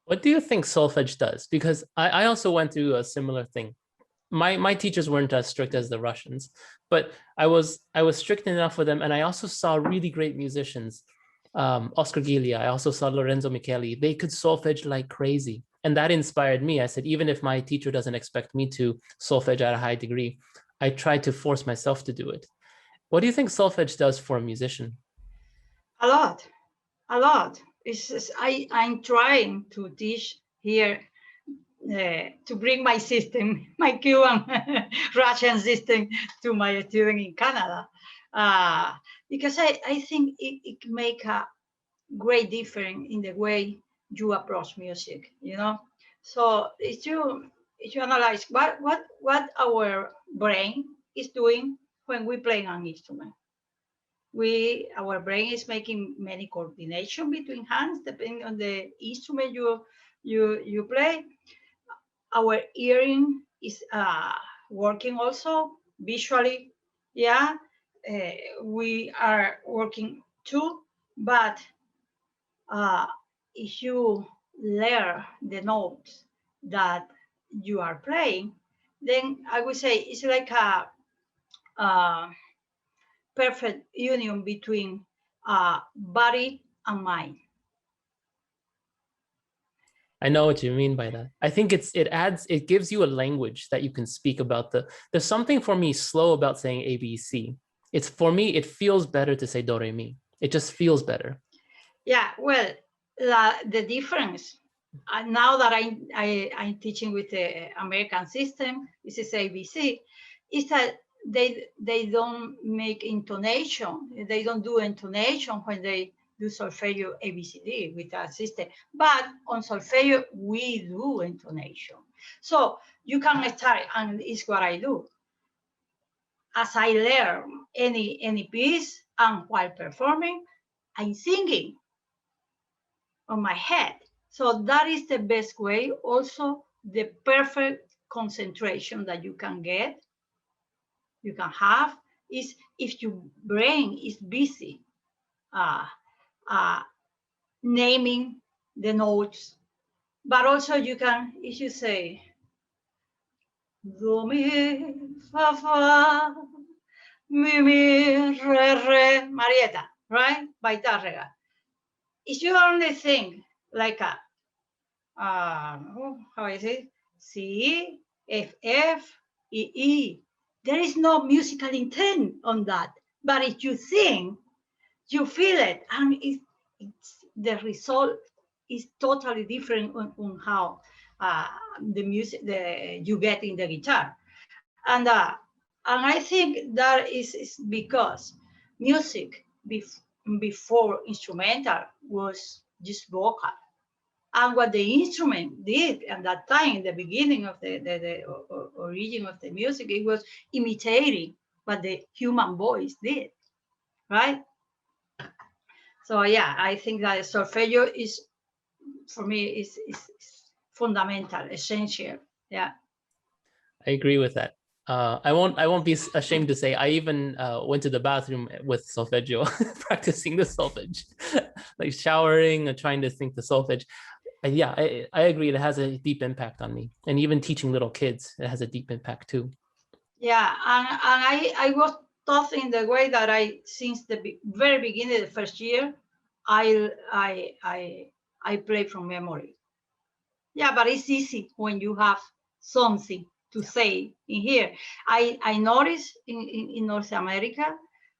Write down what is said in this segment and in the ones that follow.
What do you think solfege does? Because I also went through a similar thing. My teachers weren't as strict as the Russians, but I was strict enough with them, and I also saw really great musicians. Oscar Giglia, I also saw Lorenzo Micheli. They could solfege like crazy, and that inspired me. I said, even if my teacher doesn't expect me to solfege at a high degree, I tried to force myself to do it. What do you think solfege does for a musician? A lot, a lot. It's just, I'm trying to teach here to bring my system, my Cuban Russian system, to my student in Canada, because I think it make a great difference in the way you approach music. You know, so if you analyze what our brain is doing when we play an instrument, our brain is making many coordination between hands depending on the instrument you play. Our hearing is working also visually. Yeah, we are working too, but if you learn the notes that you are playing, then I would say it's like a perfect union between body and mind. I know what you mean by that. I think it gives you a language that you can speak about. There's something for me slow about saying ABC. It's for me, it feels better to say do re mi. It just feels better. Yeah, well, the difference now that I'm teaching with the American system, this is ABC, is that they don't make intonation. They don't do intonation when they do solfeggio ABCD with that system. But on solfeggio, we do intonation. So you can start, and it's what I do. As I learn any piece, and while performing, I'm singing on my head. So that is the best way. Also, the perfect concentration that you can get, you can have, is if your brain is busy uh, uh, naming the notes. But also you can, if you say, do, mi, fa, mi, re, Marietta, right? By Tárrega. If you only think like a how is it? C, F, F, E, E. There is no musical intent on that. But if you sing, you feel it, and the result is totally different on how the music you get in the guitar. And I think that is because music before instrumental was just vocal. And what the instrument did at that time, in the beginning of the origin of the music, it was imitating what the human voice did, right? So yeah, I think that solfeggio is, for me, is fundamental, essential. Yeah. I agree with that. I won't be ashamed to say I even went to the bathroom with solfeggio, practicing the solfege, like showering and trying to think the solfege. Yeah, I agree. It has a deep impact on me, and even teaching little kids, it has a deep impact too. Yeah, and I was taught in the way that since the very beginning, the first year, I play from memory. Yeah, but it's easy when you have something to say in here. I noticed in North America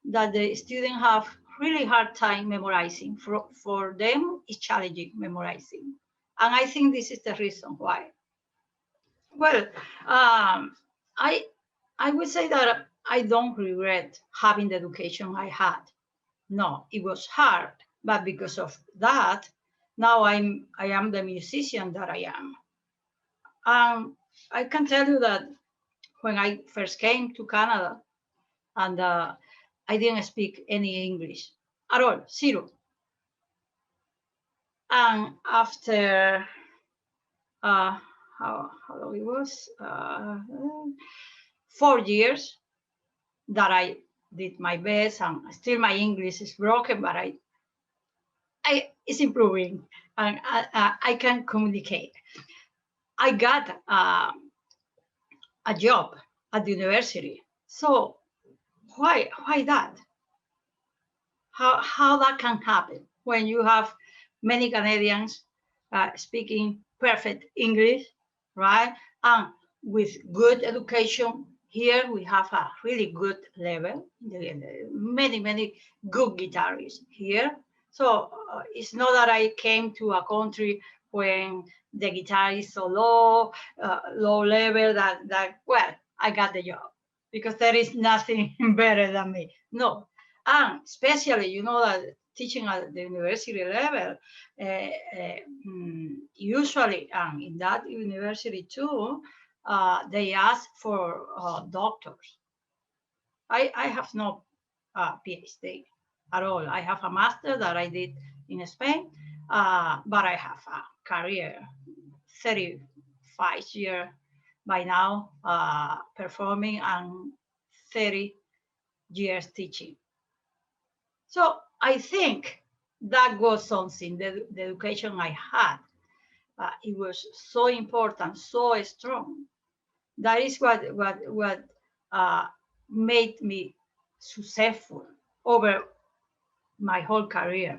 that the students have really hard time memorizing. For them, it's challenging memorizing. And I think this is the reason why. Well, I would say that I don't regret having the education I had. No, it was hard, but because of that, now I am the musician that I am. I can tell you that when I first came to Canada, and I didn't speak any English at all, zero. And after how long it was, 4 years that I did my best, and still my English is broken, but is improving, and I can communicate. I got a job at the university. So why that? How that can happen when you have many Canadians speaking perfect English, right? And with good education, here we have a really good level. Many good guitarists here. So it's not that I came to a country when the guitar is so low level that well, I got the job because there is nothing better than me. No, and especially, you know, that teaching at the university level, usually, and in that university too, they ask for doctors. I have no PhD at all. I have a master that I did in Spain, but I have a career, 35 years by now, performing, and 30 years teaching. So I think that was something, the education I had. It was so important, so strong. That is what made me successful over my whole career.